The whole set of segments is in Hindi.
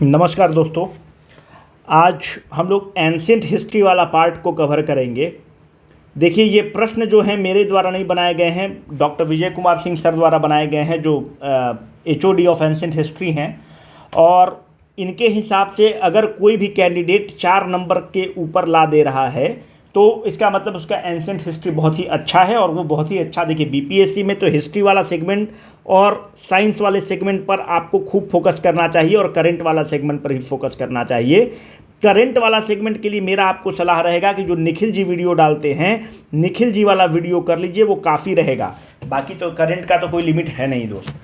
नमस्कार दोस्तों। आज हम लोग एंशिएंट हिस्ट्री वाला पार्ट को कवर करेंगे। देखिए, ये प्रश्न जो हैं मेरे द्वारा नहीं बनाए गए हैं, डॉक्टर विजय कुमार सिंह सर द्वारा बनाए गए हैं, जो HOD ऑफ एंशिएंट हिस्ट्री हैं। और इनके हिसाब से अगर कोई भी कैंडिडेट 4 नंबर के ऊपर ला दे रहा है तो इसका मतलब उसका एंशिएंट हिस्ट्री बहुत ही अच्छा है। और वो बहुत ही अच्छा, देखिए BPSC में तो हिस्ट्री वाला सेगमेंट और साइंस वाले सेगमेंट पर आपको खूब फोकस करना चाहिए और करंट वाला सेगमेंट पर ही फोकस करना चाहिए। करंट वाला सेगमेंट के लिए मेरा आपको सलाह रहेगा कि जो निखिल जी वीडियो डालते हैं, निखिल जी वाला वीडियो कर लीजिए, वो काफ़ी रहेगा। बाकी तो करंट का तो कोई लिमिट है नहीं दोस्त।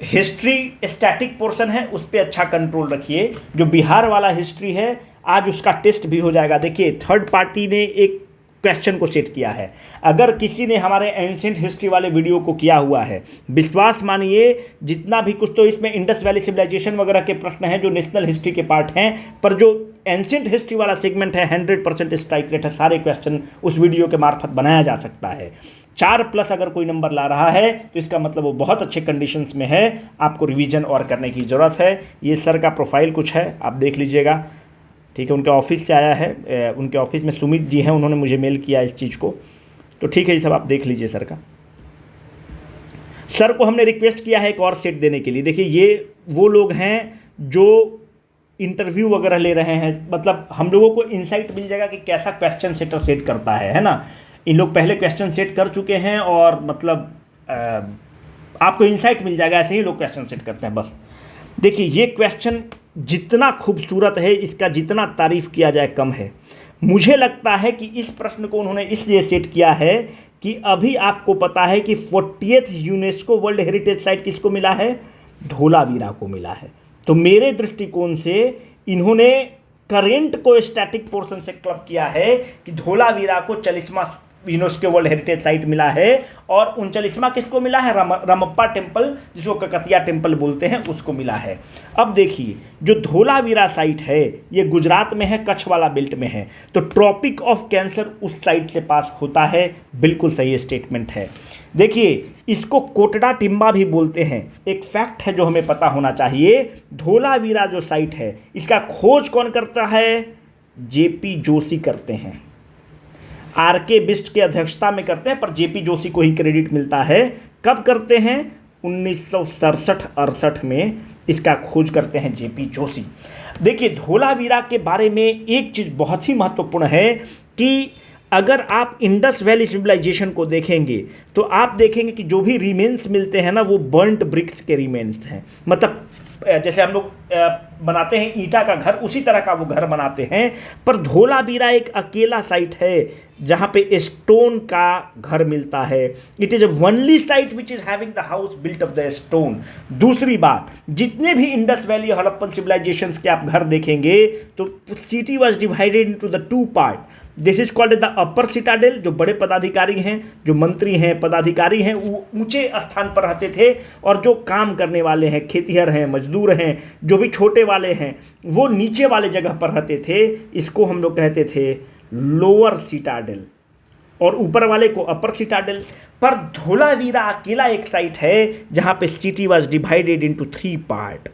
हिस्ट्री स्टैटिक पोर्शन है, उस पर अच्छा कंट्रोल रखिए। जो बिहार वाला हिस्ट्री है, आज उसका टेस्ट भी हो जाएगा। देखिए, थर्ड पार्टी ने एक क्वेश्चन को सेट किया है। अगर किसी ने हमारे एंशिएंट हिस्ट्री वाले वीडियो को किया हुआ है, विश्वास मानिए जितना भी कुछ, तो इसमें इंडस वैली सिविलाइजेशन वगैरह के प्रश्न हैं जो नेशनल हिस्ट्री के पार्ट हैं, पर जो एंशिएंट हिस्ट्री वाला सेगमेंट है 100% स्ट्राइक रेट है। सारे क्वेश्चन उस वीडियो के मार्फत बनाया जा सकता है। 4+ अगर कोई नंबर ला रहा है तो इसका मतलब वो बहुत अच्छे कंडीशंस में है, आपको रिवीजन और करने की ज़रूरत है। ये सर का प्रोफाइल कुछ है, आप देख लीजिएगा, ठीक है। उनके ऑफिस से आया है, उनके ऑफिस में सुमित जी हैं, उन्होंने मुझे मेल किया इस चीज़ को, तो ठीक है। ये सब आप देख लीजिए सर का। सर को हमने रिक्वेस्ट किया है एक और सेट देने के लिए। देखिए, ये वो लोग हैं जो इंटरव्यू वगैरह ले रहे हैं, मतलब हम लोगों को इंसाइट मिल जाएगा कि कैसा क्वेश्चन सेटर सेट करता है ना। इन लोग पहले क्वेश्चन सेट कर चुके हैं और मतलब आपको इंसाइट मिल जाएगा। ऐसे ही लोग क्वेश्चन सेट करते हैं बस। देखिए, ये क्वेश्चन जितना खूबसूरत है, इसका जितना तारीफ किया जाए कम है। मुझे लगता है कि इस प्रश्न को उन्होंने इसलिए सेट किया है कि अभी आपको पता है कि 40th UNESCO world heritage site किसको मिला है? धोलावीरा को मिला है। तो मेरे दृष्टिकोण से इन्होंने करेंट को स्टैटिक पोर्शन से क्लब किया है कि धोलावीरा को 40वां यूनेस्को वर्ल्ड हेरिटेज साइट मिला है। और 39वां किसको मिला है? रामप्पा टेम्पल, जिसको ककतिया टेम्पल बोलते हैं, उसको मिला है। अब देखिए, जो धोलावीरा साइट है ये गुजरात में है, कच्छ वाला बेल्ट में है। तो ट्रॉपिक ऑफ कैंसर उस साइट से पास होता है। बिल्कुल सही स्टेटमेंट है। देखिए, इसको कोटड़ा टिम्बा भी बोलते हैं। एक फैक्ट है जो हमें पता होना चाहिए। धोलावीरा जो साइट है, इसका खोज कौन करता है? JP जोशी करते हैं। RK बिस्ट के अध्यक्षता में करते हैं, पर JP जोशी को ही क्रेडिट मिलता है। कब करते हैं? 1967-68 में इसका खोज करते हैं JP जोशी। देखिए, धोलावीरा के बारे में एक चीज़ बहुत ही महत्वपूर्ण है कि अगर आप इंडस वैली सिविलाइजेशन को देखेंगे तो आप देखेंगे कि जो भी रिमेन्स मिलते हैं ना, वो बर्न्ट ब्रिक्स के रिमेन्स हैं। मतलब जैसे हम लोग बनाते हैं ईंटा का घर, उसी तरह का वो घर बनाते हैं। पर धोलावीरा एक अकेला साइट है जहाँ पे स्टोन का घर मिलता है। It is a only site which is having the house built of the stone. दूसरी बात, जितने भी इंडस वैली हड़प्पन सिविलाइजेशंस के आप घर देखेंगे तो city was divided into the 2 part. This is called the upper Citadel. जो बड़े पदाधिकारी हैं, जो मंत्री हैं, पदाधिकारी हैं, वो ऊंचे स्थान पर रहते थे। और जो काम करने वाले हैं, खेतिहर हैं, मजदूर हैं, जो भी छोटे वाले हैं, वो नीचे वाले जगह पर रहते थे। इसको हम लोग कहते थे लोअर सिटाडेल, और ऊपर वाले को अपर सिटाडेल। पर धोलावीरा अकेला एक साइट है जहाँ पे city was divided into 3 part.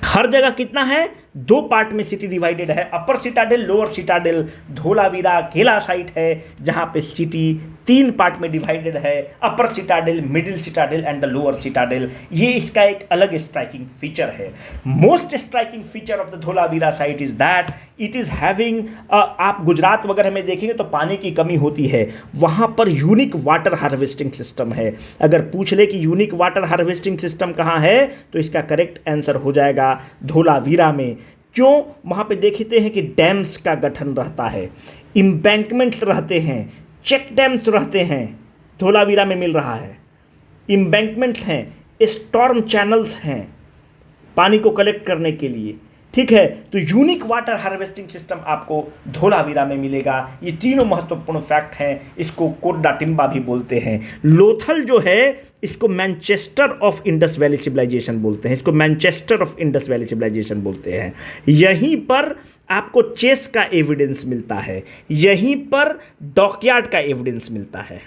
हर जगह कितना है? 2 पार्ट में सिटी डिवाइडेड है, upper citadel, lower citadel. Dholavira अकेला साइट है जहां पे सिटी 3 पार्ट में डिवाइडेड है, upper citadel, middle citadel and the lower citadel. ये इसका एक अलग स्ट्राइकिंग फीचर है। Most striking feature of the Dholavira site is that it is having, आप गुजरात वगैरह में देखेंगे तो पानी की कमी होती है, वहां पर यूनिक वाटर हार्वेस्टिंग सिस्टम है। अगर पूछ ले कि यूनिक वाटर हार्वेस्टिंग सिस्टम कहाँ है, तो इसका करेक्ट आंसर हो जाएगा धोलावीरा में। क्यों? वहाँ पे देखते हैं कि डैम्स का गठन रहता है, इम्बैंकमेंट्स रहते हैं, चेक डैम्स रहते हैं, धोलावीरा में मिल रहा है। इम्बैंकमेंट्स हैं, स्टॉर्म चैनल्स हैं पानी को कलेक्ट करने के लिए, ठीक है। तो यूनिक वाटर हार्वेस्टिंग सिस्टम आपको धोलावीरा में मिलेगा। ये तीनों महत्वपूर्ण फैक्ट हैं। इसको कोटड़ा टिम्बा भी बोलते हैं। लोथल जो है, इसको Manchester of Indus Valley civilization बोलते हैं। इसको Manchester of Indus Valley civilization बोलते हैं। यहीं पर आपको चेस का एविडेंस मिलता है, यहीं पर डॉकयार्ड का एविडेंस मिलता है।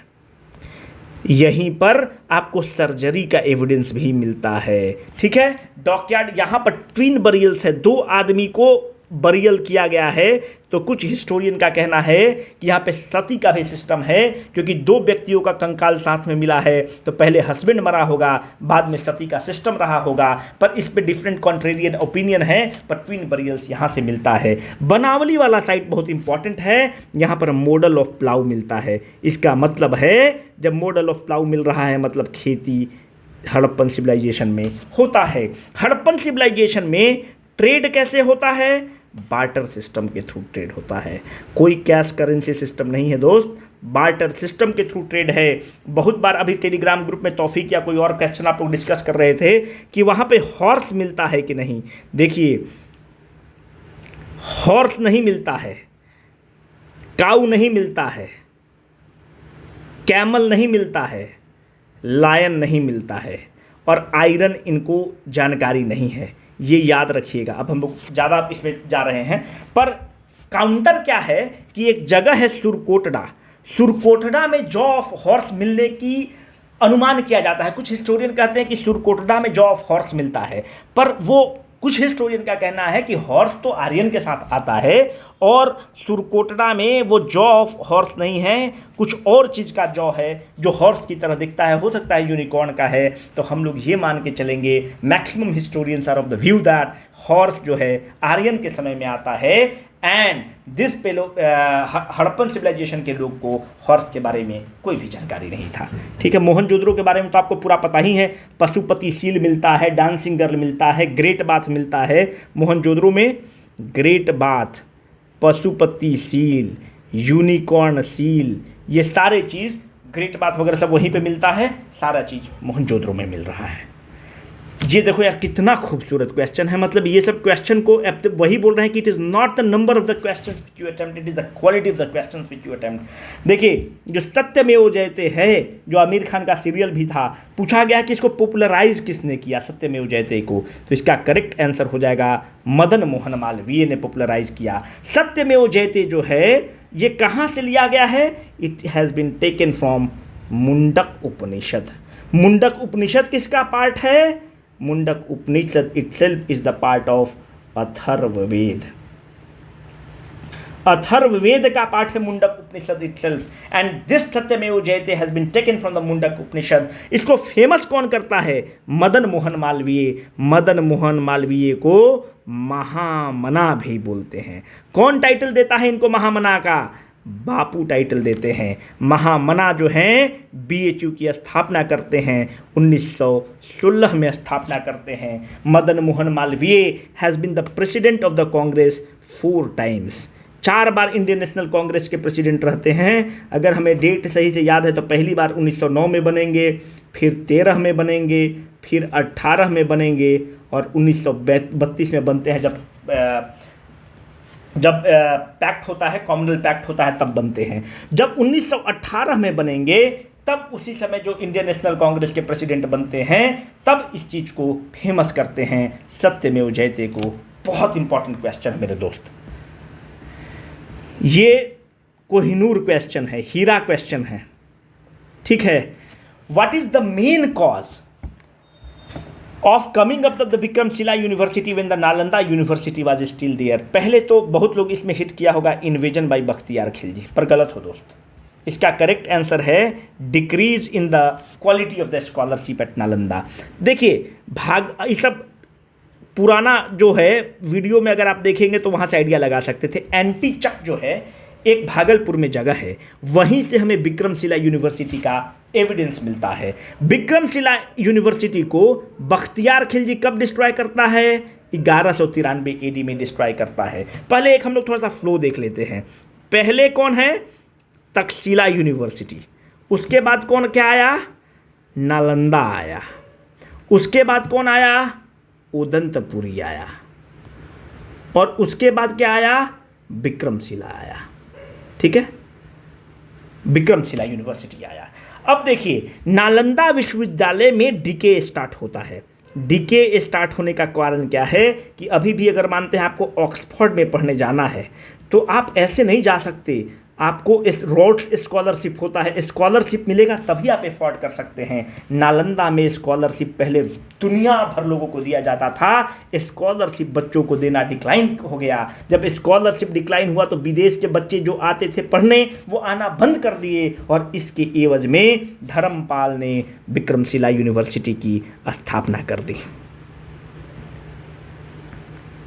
यहीं पर आपको सर्जरी का एविडेंस भी मिलता है। ठीक है, डॉकयार्ड, यहाँ पर ट्विन बरियल्स है, 2 आदमी को बरियल किया गया है। तो कुछ हिस्टोरियन का कहना है कि यहाँ पे सती का भी सिस्टम है, क्योंकि 2 व्यक्तियों का कंकाल साथ में मिला है, तो पहले हस्बैंड मरा होगा, बाद में सती का सिस्टम रहा होगा। पर इस पे डिफरेंट कॉन्ट्रेरियन ओपिनियन है, पर ट्विन बरियल्स यहाँ से मिलता है। बनावली वाला साइट बहुत इंपॉर्टेंट है, यहाँ पर मॉडल ऑफ प्लाउ मिलता है। इसका मतलब है जब मॉडल ऑफ प्लाउ मिल रहा है, मतलब खेती हड़प्पन सिविलाइजेशन में होता है। हड़प्पन सिविलाइजेशन में ट्रेड कैसे होता है? बार्टर सिस्टम के थ्रू ट्रेड होता है। कोई कैश करेंसी सिस्टम नहीं है दोस्त, बार्टर सिस्टम के थ्रू ट्रेड है। बहुत बार अभी टेलीग्राम ग्रुप में तौफीक या कोई और क्वेश्चन आप लोग डिस्कस कर रहे थे कि वहाँ पे हॉर्स मिलता है कि नहीं। देखिए, हॉर्स नहीं मिलता है, काऊ नहीं मिलता है, कैमल नहीं मिलता है, लायन नहीं मिलता है, और आयरन इनको जानकारी नहीं है। ये याद रखिएगा। अब हम लोग ज़्यादा इसमें जा रहे हैं, पर काउंटर क्या है कि एक जगह है सुरकोटड़ा। सुरकोटड़ा में जॉ ऑफ हॉर्स मिलने की अनुमान किया जाता है। कुछ हिस्टोरियन कहते हैं कि सुरकोटड़ा में जॉ ऑफ हॉर्स मिलता है, पर वो कुछ हिस्टोरियन का कहना है कि हॉर्स तो आर्यन के साथ आता है और सुरकोटड़ा में वो जॉ ऑफ हॉर्स नहीं है, कुछ और चीज़ का जॉ है जो हॉर्स की तरह दिखता है। हो सकता है यूनिकॉर्न का है। तो हम लोग ये मान के चलेंगे, maximum historians are of the view that horse जो है आर्यन के समय में आता है। एंड दिस पे लोग हड़प्पन सिविलाइजेशन के लोग को हॉर्स के बारे में कोई भी जानकारी नहीं था। ठीक है, मोहनजोदड़ो के बारे में तो आपको पूरा पता ही है। पशुपति सील मिलता है, डांसिंग गर्ल मिलता है, ग्रेट बाथ मिलता है। मोहनजोदड़ो में great bath, Pashupati seal, unicorn seal, ये सारे चीज़, ग्रेट बाथ वगैरह सब वहीं पे मिलता है। सारा चीज़ मोहनजोदड़ो में मिल रहा है। ये देखो यार, कितना खूबसूरत क्वेश्चन है। मतलब ये सब क्वेश्चन को वही बोल रहे हैं कि it is not the number of the questions which you attempt, it is the quality of the questions which you attempt. देखिए, जो सत्यमेव जयते है, जो आमिर खान का सीरियल भी था, पूछा गया कि इसको पॉपुलराइज किसने किया, सत्यमेव जयते को। तो इसका करेक्ट आंसर हो जाएगा मदन मोहन मालवीय ने पॉपुलराइज किया। सत्यमेव जयते जो है ये कहाँ से लिया गया है? It has been taken from Mundaka Upanishad. Mundaka Upanishad किसका पार्ट है? मुंडक उपनिषद itself is the part of Atharvaveda. Atharvaveda का पार्ट है मुंडक उपनिषद itself, and this सत्यमेव जयते has been taken from the Mundaka उपनिषद। इसको फेमस कौन करता है? मदन मोहन मालवीय। मदन मोहन मालवीय को महामना भी बोलते हैं। कौन टाइटल देता है इनको महामना का? बापू टाइटल देते हैं। महामना जो हैं BHU की स्थापना करते हैं, 1916 में स्थापना करते हैं। Madan Mohan Malviya has been the president of the Congress 4 times. 4 बार इंडियन नेशनल कांग्रेस के प्रेसिडेंट रहते हैं। अगर हमें डेट सही से याद है तो पहली बार 1909 में बनेंगे, फिर 13 में बनेंगे, फिर 18 में बनेंगे, और 1932 में बनते हैं जब पैक्ट होता है, कॉमनवेल्थ पैक्ट होता है, तब बनते हैं। जब 1918 में बनेंगे तब उसी समय जो इंडियन नेशनल कांग्रेस के प्रेसिडेंट बनते हैं, तब इस चीज़ को फेमस करते हैं, सत्यमेव जयते को। बहुत इंपॉर्टेंट क्वेश्चन है मेरे दोस्त, ये कोहिनूर क्वेश्चन है, हीरा क्वेश्चन है। ठीक है, what is the main cause of coming up the Vikramshila university when the Nalanda university was still there? पहले तो बहुत लोग इसमें हिट किया होगा इन्वेजन बाय बख्तियार खिलजी, पर गलत हो दोस्त। इसका करेक्ट आंसर है decrease in the quality of the scholarship eight Nalanda. देखिए, ये सब पुराना जो है वीडियो में अगर आप देखेंगे तो वहाँ से आइडिया लगा सकते थे। एंटीचक जो है एक भागलपुर में जगह है, वहीं से हमें विक्रमशिला यूनिवर्सिटी का एविडेंस मिलता है। विक्रमशिला यूनिवर्सिटी को बख्तियार खिलजी कब डिस्ट्रॉय करता है? 1193 AD में डिस्ट्रॉय करता है। पहले एक हम लोग थोड़ा सा फ्लो देख लेते हैं। पहले कौन है? तक्षशिला यूनिवर्सिटी। उसके बाद कौन क्या आया? नालंदा आया। उसके बाद कौन आया? उदंतपुरी आया। और उसके बाद क्या आया? विक्रमशिला आया। ठीक है, विक्रमशिला यूनिवर्सिटी आया। अब देखिए, नालंदा विश्वविद्यालय में डीके स्टार्ट होता है। डीके स्टार्ट होने का कारण क्या है कि अभी भी अगर मानते हैं आपको ऑक्सफोर्ड में पढ़ने जाना है तो आप ऐसे नहीं जा सकते। आपको इस रोड्स स्कॉलरशिप होता है, स्कॉलरशिप मिलेगा तभी आप अफोर्ड कर सकते हैं। नालंदा में स्कॉलरशिप पहले दुनिया भर लोगों को दिया जाता था, स्कॉलरशिप बच्चों को देना डिक्लाइन हो गया। जब स्कॉलरशिप डिक्लाइन हुआ तो विदेश के बच्चे जो आते थे पढ़ने वो आना बंद कर दिए, और इसके एवज में धर्मपाल ने विक्रमशिला यूनिवर्सिटी की स्थापना कर दी।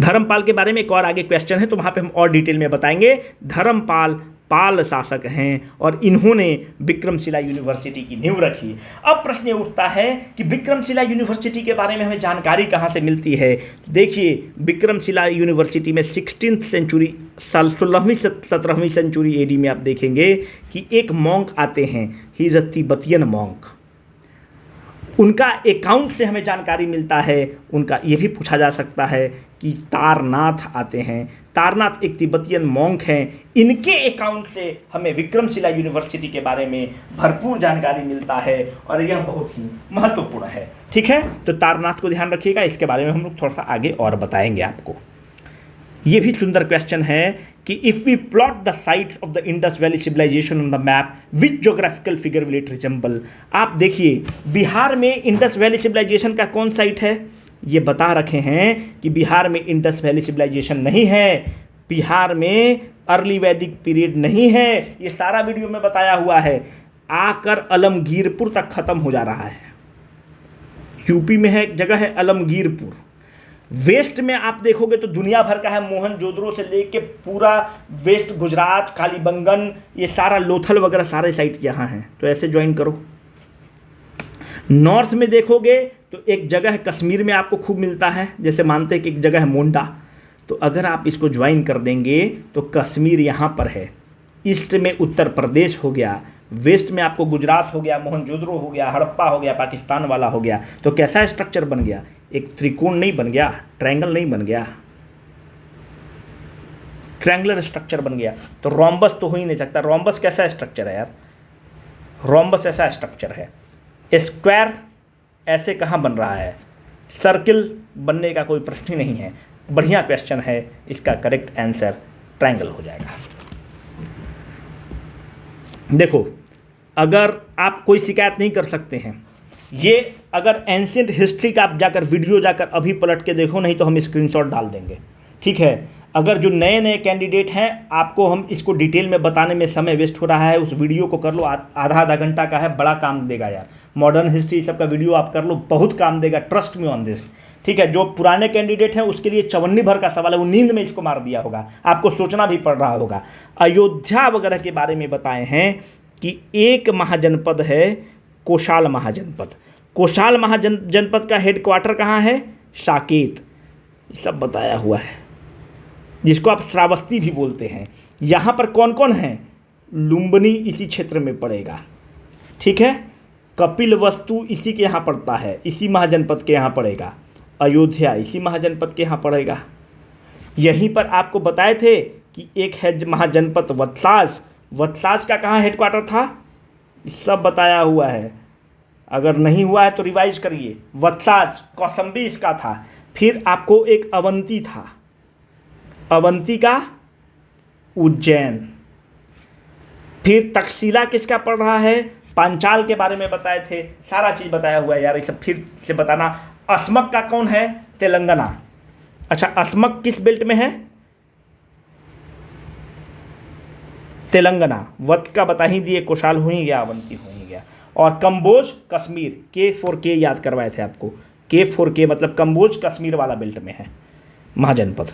धर्मपाल के बारे में एक और आगे क्वेश्चन है तो वहाँ पे हम और डिटेल में बताएंगे। धर्मपाल पाल शासक हैं और इन्होंने विक्रमशिला यूनिवर्सिटी की नींव रखी। अब प्रश्न उठता है कि विक्रमशिला यूनिवर्सिटी के बारे में हमें जानकारी कहाँ से मिलती है। देखिए, विक्रमशिला यूनिवर्सिटी में 16वीं सेंचुरी, 17वीं सेंचुरी एडी में आप देखेंगे कि एक मॉन्क आते हैं, he is a Tibetan monk. उनका अकाउंट से हमें जानकारी मिलता है। उनका ये भी पूछा जा सकता है कि तारनाथ आते हैं, तारनाथ एक तिब्बतियन मॉन्क हैं। इनके अकाउंट से हमें विक्रमशिला यूनिवर्सिटी के बारे में भरपूर जानकारी मिलता है और यह बहुत ही महत्वपूर्ण है। ठीक है, तो तारनाथ को ध्यान रखिएगा, इसके बारे में हम लोग थोड़ा सा आगे और बताएंगे आपको। ये भी सुंदर क्वेश्चन है कि if we plot the sites of the Indus Valley civilization on the map which geographical figure will it resemble. आप देखिए, बिहार में इंडस वैली सिविलाइजेशन का कौन साइट है, ये बता रखे हैं कि बिहार में इंडस वैली सिविलाइजेशन नहीं है, बिहार में अर्ली वैदिक पीरियड नहीं है। ये सारा वीडियो में बताया हुआ है। आकर अलमगीरपुर तक खत्म हो जा रहा है। यूपी में है एक जगह है अलमगीरपुर। वेस्ट में आप देखोगे तो दुनिया भर का है, मोहनजोदड़ो से लेके पूरा वेस्ट गुजरात, कालीबंगन, ये सारा लोथल वगैरह सारे साइट यहाँ हैं। तो ऐसे ज्वाइन करो। नॉर्थ में देखोगे तो एक जगह है कश्मीर में आपको खूब मिलता है, जैसे मानते हैं कि एक जगह है मोंडा, तो अगर आप इसको ज्वाइन कर देंगे तो कश्मीर यहाँ पर है। ईस्ट में उत्तर प्रदेश हो गया, वेस्ट में आपको गुजरात हो गया, मोहनजोदड़ो हो गया, हड़प्पा हो गया, पाकिस्तान वाला हो गया। तो कैसा स्ट्रक्चर बन गया, एक त्रिकोण नहीं बन गया, ट्रायंगल नहीं बन गया, ट्रायंगुलर स्ट्रक्चर बन गया। तो रोम्बस तो हो ही नहीं सकता। रोम्बस कैसा स्ट्रक्चर है यार, रोम्बस ऐसा स्ट्रक्चर है। स्क्वायर ऐसे कहाँ बन रहा है, सर्किल बनने का कोई प्रश्न ही नहीं है। बढ़िया क्वेश्चन है, इसका करेक्ट आंसर ट्रायंगल हो जाएगा। देखो, अगर आप कोई शिकायत नहीं कर सकते हैं, ये अगर एंशिएंट हिस्ट्री का आप जाकर वीडियो जाकर अभी पलट के देखो, नहीं तो हम स्क्रीनशॉट डाल देंगे। ठीक है, अगर जो नए नए कैंडिडेट हैं, आपको हम इसको डिटेल में बताने में समय वेस्ट हो रहा है, उस वीडियो को कर लो, आधा घंटा का है, बड़ा काम देगा यार। मॉडर्न हिस्ट्री सबका वीडियो आप कर लो, बहुत काम देगा, ट्रस्ट मी ऑन दिस। ठीक है, जो पुराने कैंडिडेट हैं उसके लिए चवन्नी भर का सवाल है, वो नींद में इसको मार दिया होगा, आपको सोचना भी पड़ रहा होगा। अयोध्या वगैरह के बारे में बताए हैं कि एक महाजनपद है कोशाल महाजनपद। कोशाल महाजनपद का हेडक्वार्टर कहाँ है, साकेत, सब बताया हुआ है, जिसको आप श्रावस्ती भी बोलते हैं। यहाँ पर कौन कौन है, लुम्बिनी इसी क्षेत्र में पड़ेगा। ठीक है, कपिल वस्तु इसी के यहाँ पड़ता है, इसी महाजनपद के यहाँ पड़ेगा। अयोध्या इसी महाजनपद के यहाँ पड़ेगा। यहीं पर आपको बताए थे कि एक है महाजनपद वत्साज, वत्साज का कहाँ हेडक्वार्टर था, सब बताया हुआ है। अगर नहीं हुआ है तो रिवाइज करिए। वत्साज कौसंबी इसका था। फिर आपको एक अवंती था, अवंती का उज्जैन। फिर तक्षशिला किसका पड़ रहा है, पांचाल के बारे में बताए थे, सारा चीज़ बताया हुआ है यार, ये सब फिर से बताना। अस्मक का कौन है, तेलंगाना। अच्छा, अस्मक किस बेल्ट में है, तेलंगाना। वत का बता ही दिए, कोशाल हो ही गया, अवंती हो ही गया। और कंबोज कश्मीर, K4K याद करवाए थे आपको, K4K मतलब कंबोज कश्मीर वाला बेल्ट में है महाजनपद।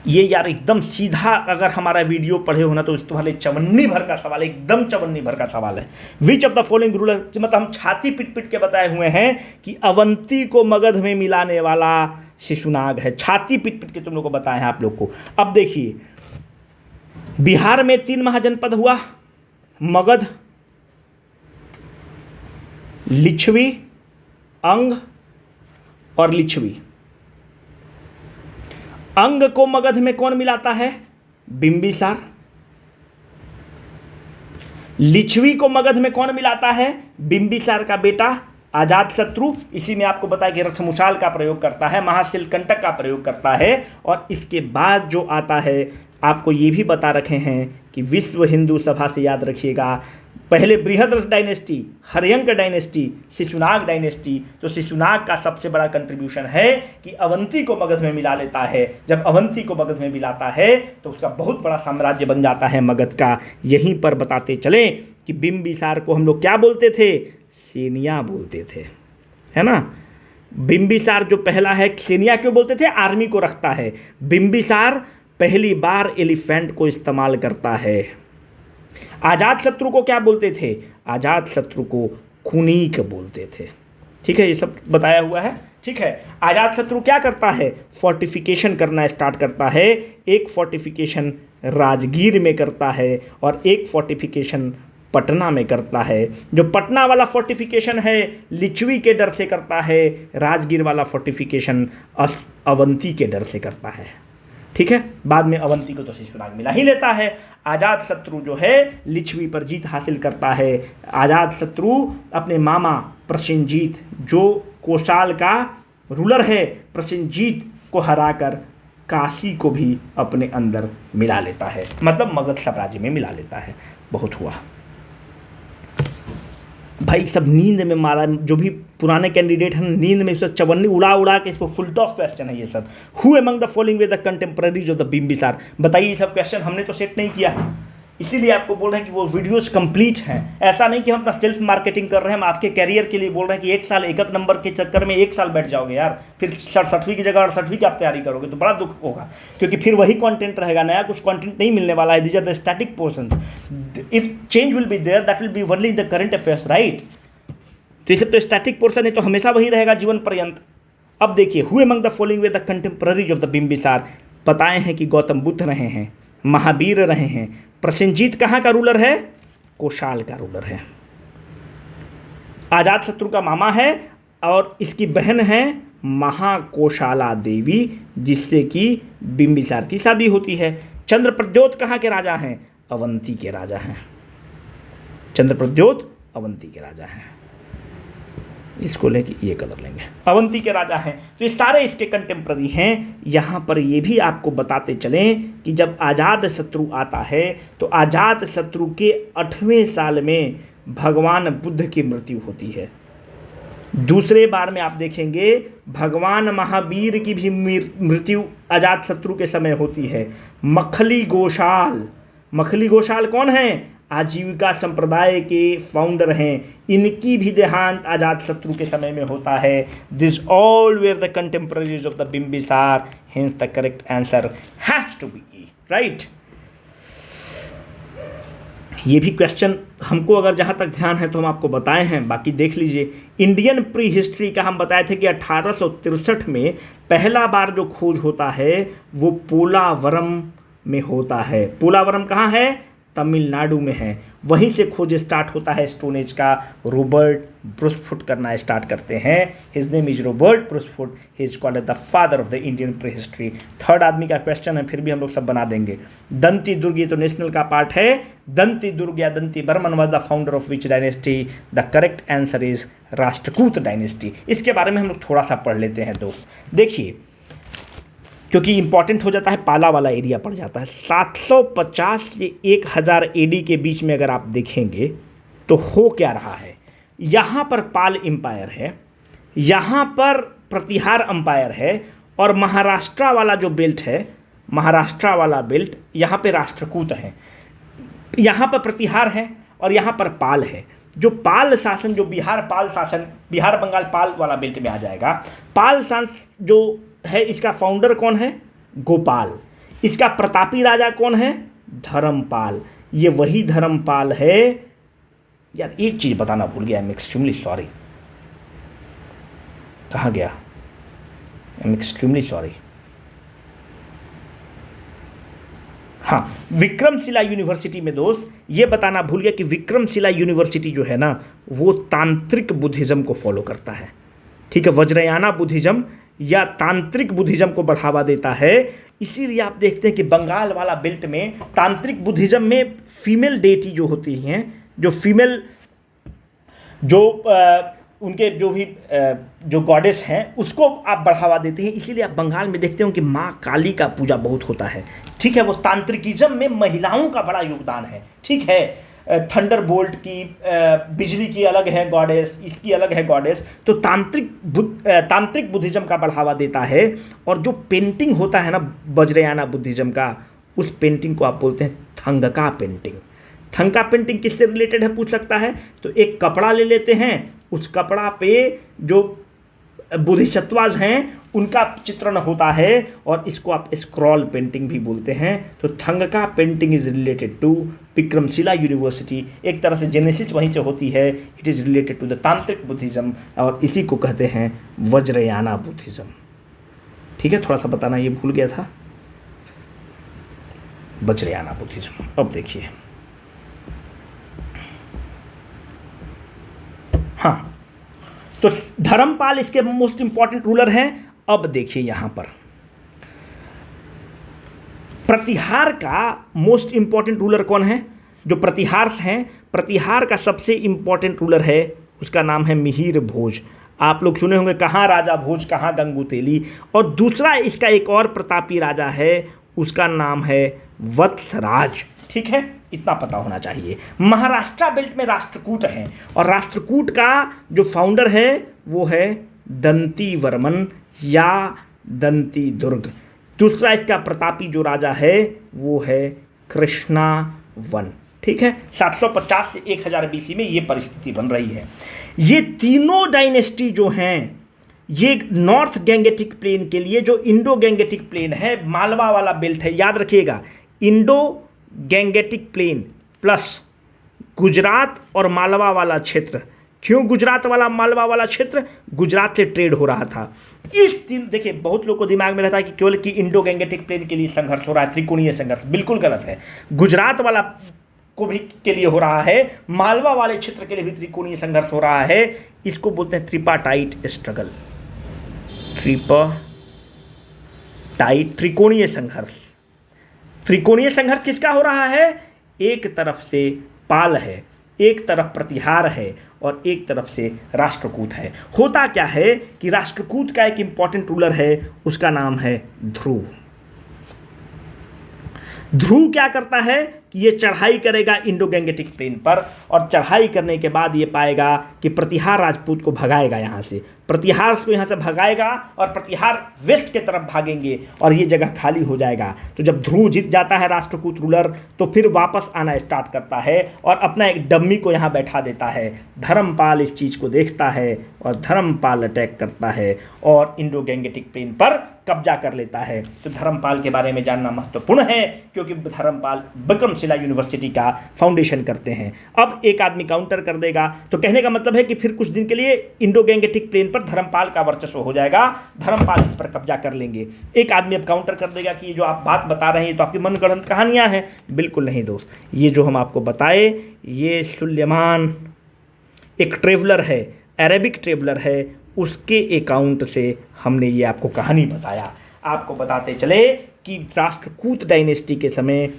ये यार एकदम सीधा अगर हमारा वीडियो पढ़े हो ना तो इस वाले चवन्नी भर का सवाल है, एकदम चवन्नी भर का सवाल है। Which of the following ruler, मतलब हम छाती पिट पिट के बताए हुए हैं कि अवंती को मगध में मिलाने वाला शिशुनाग है। छाती पिट पिट के तुम लोग को बताए हैं आप लोग को। अब देखिए, बिहार में 3 महाजनपद हुआ, मगध, लिच्छवी, अंग और लिच्छवी। अंग को मगध में कौन मिलाता है, बिंबिसार। लिच्छवी को मगध में कौन मिलाता है, बिंबिसार का बेटा अजातशत्रु। इसी में आपको बताया कि रथमुशाल का प्रयोग करता है, महाशिलकंटक का प्रयोग करता है। और इसके बाद जो आता है, आपको ये भी बता रखे हैं कि विश्व हिंदू सभा से याद रखिएगा, पहले Brihadratha dynasty, Haryanka dynasty, Shishunaga dynasty. तो शिशुनाग का सबसे बड़ा कंट्रीब्यूशन है कि अवंती को मगध में मिला लेता है। जब अवंती को मगध में मिलाता है तो उसका बहुत बड़ा साम्राज्य बन जाता है मगध का। यहीं पर बताते चलें कि बिंबिसार को हम लोग क्या बोलते थे? सेनिया बोलते थे, है ना। बिंबिसार जो पहला है, सेनिया क्यों बोलते थे? आर्मी को रखता है। बिंबिसार पहली बार एलिफेंट को इस्तेमाल करता है। आजाद शत्रु को क्या बोलते थे? आजाद शत्रु को खुनीक बोलते थे। ठीक है, ये सब बताया हुआ है। ठीक है, आजाद शत्रु क्या करता है? फोर्टिफिकेशन करना स्टार्ट करता है। एक फोर्टिफिकेशन राजगीर में करता है और एक फोर्टिफिकेशन पटना में करता है। जो पटना वाला फोर्टिफिकेशन है लिच्छवी के डर से करता है, राजगीर वाला फोर्टिफिकेशन अवंती के डर से करता है। ठीक है, बाद में अवंती को तो शिशुनाग मिला ही लेता है। आजाद शत्रु जो है लिच्छवी पर जीत हासिल करता है। आजाद शत्रु अपने मामा प्रसेनजीत, जो कोशाल का रूलर है, प्रसेनजीत को हराकर काशी को भी अपने अंदर मिला लेता है, मतलब मगध साम्राज्य में मिला लेता है। बहुत हुआ भाई, सब नींद में मारा। जो भी पुराने कैंडिडेट हैं नींद में इसको चवन्नी उड़ा उड़ा के इसको फुल टॉस क्वेश्चन है ये सब। Who among the following way the contemporaries of the Bimbisara? बताइए, ये सब क्वेश्चन हमने तो सेट नहीं किया, इसीलिए आपको बोल रहे हैं कि वो वीडियोस कंप्लीट हैं। ऐसा नहीं कि हम अपना सेल्फ मार्केटिंग कर रहे हैं, हम आपके कैरियर के लिए बोल रहे हैं कि एक साल एक नंबर के चक्कर में 1 साल बैठ जाओगे यार, फिर 67वीं की जगह 68वीं की आप तैयारी करोगे तो बड़ा दुख होगा, क्योंकि फिर वही कंटेंट रहेगा, नया कुछ कंटेंट नहीं मिलने वाला है। These are the static portions. If change will be there, that will be only in the current affairs, right. तो ये सब तो स्टैटिक पोर्शन है, तो हमेशा वही रहेगा जीवन पर्यंत। अब देखिए, who among the following way the contemporaries of the Bimbisara? बताए हैं कि गौतम बुद्ध रहे हैं, महावीर रहे हैं। प्रसेनजीत कहाँ का रूलर है? कोशाल का रूलर है। आजाद शत्रु का मामा है और इसकी बहन है महाकोशाला देवी, जिससे कि बिंबिसार की शादी होती है। चंद्रप्रद्योत कहाँ के राजा हैं? अवंती के राजा हैं। चंद्रप्रद्योत अवंती के राजा हैं। इसको लेके ये कलर लेंगे, अवंती के राजा हैं। तो ये सारे इसके कंटेम्प्ररी हैं। यहाँ पर ये भी आपको बताते चलें कि जब आजाद शत्रु आता है तो आजाद शत्रु के 8वें साल में भगवान बुद्ध की मृत्यु होती है। दूसरे बार में आप देखेंगे भगवान महावीर की भी मृत्यु आजाद शत्रु के समय होती है। मखली गोशाल, मखली गोशाल कौन है? आजीविका संप्रदाय के फाउंडर हैं, इनकी भी देहांत आजाद शत्रु के समय में होता है। This all were the contemporaries of the Bimbisara, hence the correct answer has to be E, right. ये भी क्वेश्चन हमको अगर जहाँ तक ध्यान है तो हम आपको बताए हैं, बाकी देख लीजिए। इंडियन प्री हिस्ट्री का हम बताए थे कि 1863 में पहला बार जो खोज होता है वो पोलावरम में होता है। पोलावरम कहाँ है? तमिलनाडु में है। वहीं से खोज स्टार्ट होता है स्टोन एज का। रॉबर्ट ब्रुसफुट करना स्टार्ट करते हैं। His name is Robert Bruce Foote, he is called the father of the Indian prehistory. Third आदमी का क्वेश्चन है, फिर भी हम लोग सब बना देंगे। दंती दुर्ग, ये तो नेशनल का पार्ट है। दंती दुर्ग या Dantivarman was the founder of which dynasty? The correct answer is Rashtrakuta dynasty. इसके बारे में हम लोग थोड़ा सा पढ़ लेते हैं दोस्त। देखिए, क्योंकि इंपॉर्टेंट हो जाता है, पाला वाला एरिया पड़ जाता है। 750 से 1000 AD के बीच में अगर आप देखेंगे तो हो क्या रहा है? यहाँ पर पाल एम्पायर है, यहाँ पर प्रतिहार एम्पायर है, और महाराष्ट्र वाला जो बेल्ट है, महाराष्ट्र वाला बेल्ट, यहाँ पे राष्ट्रकूट है। यहाँ पर प्रतिहार है और यहाँ पर पाल है। जो पाल शासन, जो बिहार पाल शासन, बिहार बंगाल पाल वाला बेल्ट में आ जाएगा। पाल शासन जो है, इसका फाउंडर कौन है? गोपाल। इसका प्रतापी राजा कौन है? धर्मपाल। ये वही धर्मपाल है। यार एक चीज़ बताना भूल गया, आई एम एक्सट्रीमली सॉरी। कहाँ गया? I am extremely sorry. हाँ, विक्रमशिला यूनिवर्सिटी में दोस्त ये बताना भूल गया कि विक्रमशिला यूनिवर्सिटी जो है ना, वो तांत्रिक बुद्धिज़्म को फॉलो करता है। ठीक है, वज्रयाना बुद्धिज़्म या तांत्रिक बुद्धिज़्म को बढ़ावा देता है। इसीलिए आप देखते हैं कि बंगाल वाला बेल्ट में तांत्रिक बुद्धिज़्म में फीमेल डेटी जो होती हैं, जो फीमेल जो उनके जो भी जो गॉडेस हैं उसको आप बढ़ावा देते हैं। इसीलिए आप बंगाल में देखते हो कि माँ काली का पूजा बहुत होता है। ठीक है, वो तांत्रिकिज्म में महिलाओं का बड़ा योगदान है। ठीक है, थंडर बोल्ट की बिजली की अलग है गॉडेस, इसकी अलग है गॉडेस। तो तांत्रिक बुद्धिज्म का बढ़ावा देता है। और जो पेंटिंग होता है ना वज्रयाना बुद्धिज्म का, उस पेंटिंग को आप बोलते हैं थंगका पेंटिंग। थंगका पेंटिंग किससे रिलेटेड है पूछ सकता है। तो एक कपड़ा ले लेते हैं, उस कपड़ा पे जो बोधिसत्वाज हैं उनका चित्रण होता है, और इसको आप स्क्रॉल पेंटिंग भी बोलते हैं। तो thangka painting is related to Vikramshila university. एक तरह से जेनेसिस वहीं से होती है। It is related to the tantric Buddhism, और इसी को कहते हैं वज्रयाना बुद्धिज्म। ठीक है, थोड़ा सा बताना ये भूल गया था, वज्रयाना बुद्धिज्म। अब देखिए, हाँ, तो धर्मपाल इसके मोस्ट इंपॉर्टेंट रूलर हैं। अब देखिए यहां पर प्रतिहार का मोस्ट इंपॉर्टेंट रूलर कौन है। जो प्रतिहार हैं, प्रतिहार का सबसे इंपॉर्टेंट रूलर है, उसका नाम है मिहिर भोज। आप लोग सुने होंगे कहाँ राजा भोज कहाँ गंगू तेली। और दूसरा इसका एक और प्रतापी राजा है, उसका नाम है वत्सराज। ठीक है, इतना पता होना चाहिए। महाराष्ट्र बेल्ट में राष्ट्रकूट हैं, और राष्ट्रकूट का जो फाउंडर है वो है दंती वर्मन या दंती दुर्ग। दूसरा इसका प्रतापी जो राजा है वो है कृष्णा वन। ठीक है, 750 से 1000 BC में ये परिस्थिति बन रही है। ये तीनों डायनेस्टी जो हैं, ये नॉर्थ गैंगेटिक प्लेन के लिए जो इंडो गैंगेटिक प्लेन है, मालवा वाला बेल्ट है, याद रखिएगा, Indo Gangetic plain plus Gujarat और मालवा वाला क्षेत्र। क्यों गुजरात वाला मालवा वाला क्षेत्र? गुजरात से ट्रेड हो रहा था। इस दिन देखिए, बहुत लोगों को दिमाग में रहता है कि केवल कि इंडो गैंगेटिक प्लेन के लिए संघर्ष हो रहा है, त्रिकोणीय संघर्ष। बिल्कुल गलत है। गुजरात वाला को भी के लिए हो रहा है, मालवा वाले क्षेत्र के लिए भी त्रिकोणीय संघर्ष हो रहा है। इसको बोलते हैं त्रिपाटाइट स्ट्रगल, त्रिपाटाइट त्रिकोणीय संघर्ष। त्रिकोणीय संघर्ष किसका हो रहा है? एक तरफ से पाल है, एक तरफ प्रतिहार है, और एक तरफ से राष्ट्रकूट है। होता क्या है कि राष्ट्रकूट का एक इंपॉर्टेंट रूलर है, उसका नाम है ध्रुव। ध्रुव क्या करता है कि ये चढ़ाई करेगा इंडो गैंगेटिक प्लेन पर, और चढ़ाई करने के बाद ये पाएगा कि प्रतिहार राजपूत को भगाएगा यहाँ से, प्रतिहार को यहाँ से भगाएगा, और प्रतिहार वेस्ट के तरफ भागेंगे और ये जगह खाली हो जाएगा। तो जब ध्रुव जीत जाता है राष्ट्रकूट रूलर, तो फिर वापस आना स्टार्ट करता है और अपना एक डम्मी को यहाँ बैठा देता है। धर्मपाल इस चीज़ को देखता है और धर्मपाल अटैक करता है और इंडो गैंगेटिक प्लेन पर कब्जा कर लेता है। तो धर्मपाल के बारे में जानना महत्वपूर्ण है, क्योंकि धर्मपाल विक्रमशिला यूनिवर्सिटी का फाउंडेशन करते हैं। अब एक आदमी काउंटर कर देगा, तो कहने का मतलब है कि फिर कुछ दिन के लिए इंडो गैंगेटिक प्लेन पर धर्मपाल का वर्चस्व हो जाएगा, धर्मपाल इस पर कब्जा कर लेंगे। एक आदमी अब काउंटर कर देगा कि ये जो आप बात बता रहे हैं तो आपकी मनगढ़ंत कहानियां हैं। बिल्कुल नहीं दोस्त, ये जो हम आपको बताए ये सुलेमान एक ट्रेवलर है, अरेबिक ट्रेवलर है, उसके अकाउंट से हमने ये आपको कहानी बताया। आपको बताते चले कि राष्ट्रकूट डायनेस्टी के समय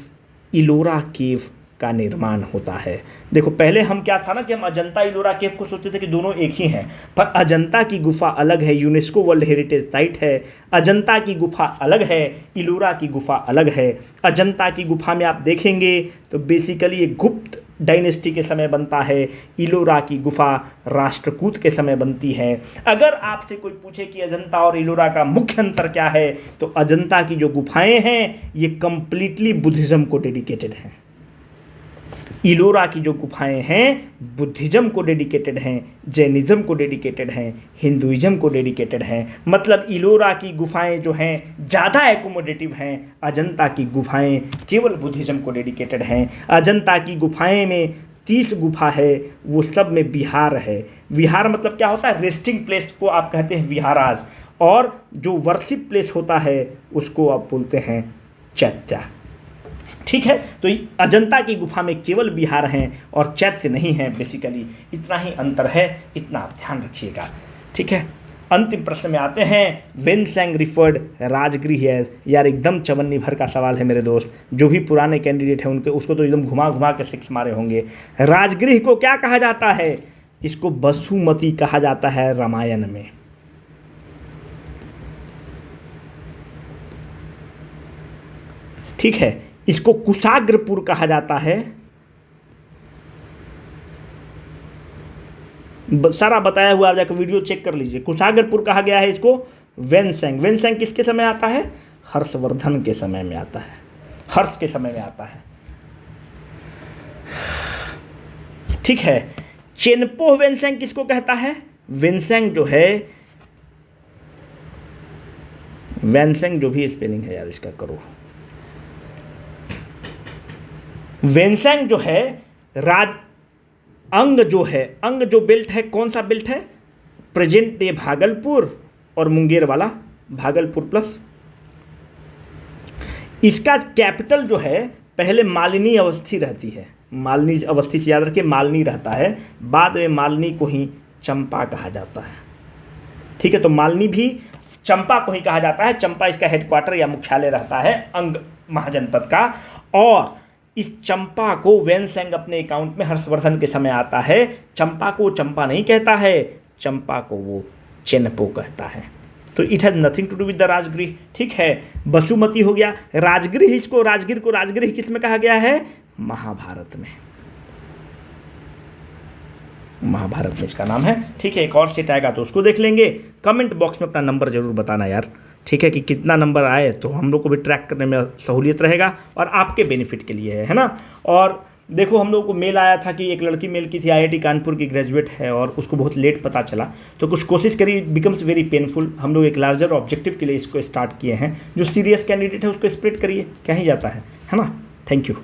इलोरा केव का निर्माण होता है। देखो, पहले हम क्या था ना कि हम अजंता इलोरा केव को सोचते थे कि दोनों एक ही हैं, पर अजंता की गुफा अलग है, यूनेस्को वर्ल्ड हेरिटेज साइट है। अजंता की गुफा अलग है, इलोरा की गुफा अलग है। अजंता की गुफा में आप देखेंगे तो बेसिकली ये गुप्त डायनेस्टी के समय बनता है, इलोरा की गुफा राष्ट्रकूट के समय बनती है। अगर आपसे कोई पूछे कि अजंता और इलोरा का मुख्य अंतर क्या है, तो अजंता की जो गुफाएं हैं ये कंप्लीटली बुद्धिज्म को डेडिकेटेड हैं। इलोरा की जो गुफाएं हैं बुद्धिज्म को डेडिकेटेड हैं, जैनिज्म को डेडिकेटेड हैं, हिंदुइज्म को डेडिकेटेड हैं। मतलब इलोरा की गुफाएं जो हैं ज़्यादा एकोमोडेटिव हैं, अजंता की गुफाएं केवल बुद्धिज्म को डेडिकेटेड हैं। अजंता की गुफाएं में 30 गुफा है, वो सब में विहार है। विहार मतलब क्या होता है? रेस्टिंग प्लेस को आप कहते हैं विहाराज, और जो वर्शिप प्लेस होता है उसको आप बोलते हैं चैत्य। ठीक है, तो अजंता की गुफा में केवल विहार हैं और चैत्य नहीं है। बेसिकली इतना ही अंतर है, इतना आप ध्यान रखिएगा। ठीक है, अंतिम प्रश्न में आते हैं। Hiuen Tsang referred Rajgriha as, यार एकदम चवन्नी भर का सवाल है मेरे दोस्त। जो भी पुराने कैंडिडेट हैं उनके उसको तो एकदम घुमा घुमा के 6 मारे होंगे। राजगृह को क्या कहा जाता है? इसको बसुमती कहा जाता है रामायण में। ठीक है, इसको कुशाग्रपुर कहा जाता है। सारा बताया हुआ, आप जाकर वीडियो चेक कर लीजिए। कुशाग्रपुर कहा गया है इसको। वेनसेंग, वेनसेंग किसके समय आता है? हर्षवर्धन के समय में आता है, हर्ष के समय में आता है। ठीक है, चेनपो वेनसेंग किसको कहता है? वेनसेंग जो है, वेनसेंग जो भी स्पेलिंग है यार इसका करो। वेनसेंग जो है राज अंग जो है, अंग जो बेल्ट है, कौन सा बेल्ट है? प्रेजेंट डे भागलपुर और मुंगेर वाला भागलपुर प्लस। इसका कैपिटल जो है पहले मालिनी अवस्थी रहती है, मालिनी अवस्थी से याद रखिए, मालिनी रहता है, बाद में मालिनी को ही चंपा कहा जाता है। ठीक है, तो मालिनी भी चंपा को ही कहा जाता है। चंपा इसका हेडक्वार्टर या मुख्यालय रहता है अंग महाजनपद का। और इस चंपा को वेनसेंग अपने अकाउंट में हर्षवर्धन के समय आता है। चंपा को चंपा नहीं कहता है, चंपा को वो चेनपो कहता है। तो it has nothing to do with the Rajgriha. ठीक है, बसुमती हो गया। राजगृह, इसको राजगीर को राजगृह किस में कहा गया है? महाभारत में, महाभारत में इसका नाम है। ठीक है, एक और सेट आएगा तो उसको देख लेंगे। कमेंट बॉक्स में अपना नंबर जरूर बताना यार, ठीक है, कि कितना नंबर आए तो हम लोग को भी ट्रैक करने में सहूलियत रहेगा और आपके बेनिफिट के लिए है ना। और देखो, हम लोग को मेल आया था कि एक लड़की मेल की थी, IIT कानपुर की ग्रेजुएट है और उसको बहुत लेट पता चला, तो कुछ कोशिश करी, बिकम्स वेरी पेनफुल। हम लोग एक लार्जर ऑब्जेक्टिव के लिए इसको स्टार्ट किए हैं। जो सीरियस कैंडिडेट है उसको स्प्रेड करिए, क्या ही जाता है ना। Thank you.